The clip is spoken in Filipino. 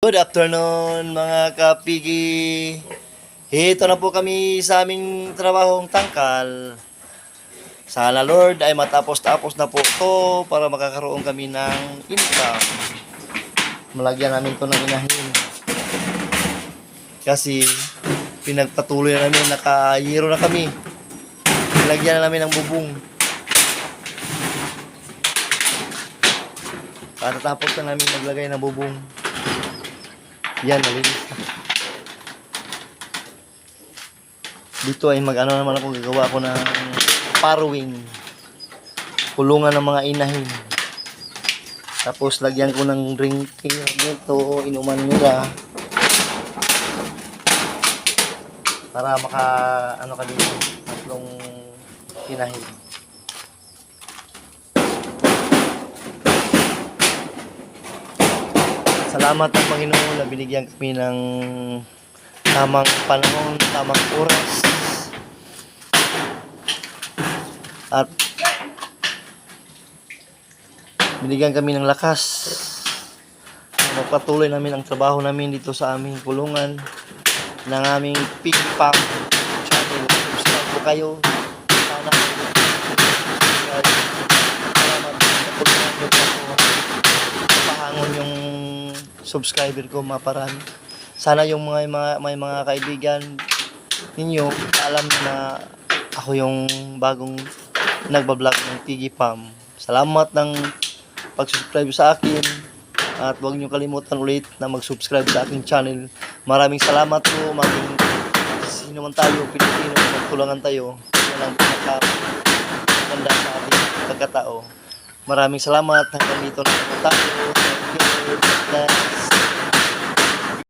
Good afternoon mga kapigi. Ito na po kami sa aming trabahong tangkal. Sana Lord ay matapos-tapos na po ito para makakaroon kami ng income. Malagyan namin ito ng inahin. Kasi pinagpatuloy na namin, nakahiro na kami. Nilagyan na namin ng bubong. Para tapos na namin maglagay ng bubong. Yan, nalinis na. Dito ay mag-ano naman ako, gagawa ako ng parwing. Kulungan ng mga inahin. Tapos lagyan ko ng drinking dito, inuman nila. Para ano ka dito, tatlong inahin. Salamat ng Panginoon na binigyan kami ng tamang panahon, tamang oras. At binigyan kami ng lakas. Magpatuloy namin ang trabaho namin dito sa aming kulungan ng aming pig farm channel. Subscribe po kayo. Sana salamat sa pagpunta niyo po ako. Pahangon yung subscriber ko maparami. Sana yung may mga kaibigan ninyo alam na ako yung bagong nagbablog ng Piggy Farm. Salamat ng pag-subscribe sa akin at huwag niyo kalimutan ulit na mag-subscribe sa aking channel. Maraming salamat po. Maging sino man tayo, Pilipino, magtulungan tayo. Yan ang pinaka-ganda sa ating pagkatao. Maraming salamat. Hanggang dito na po tayo. Thank you. God bless.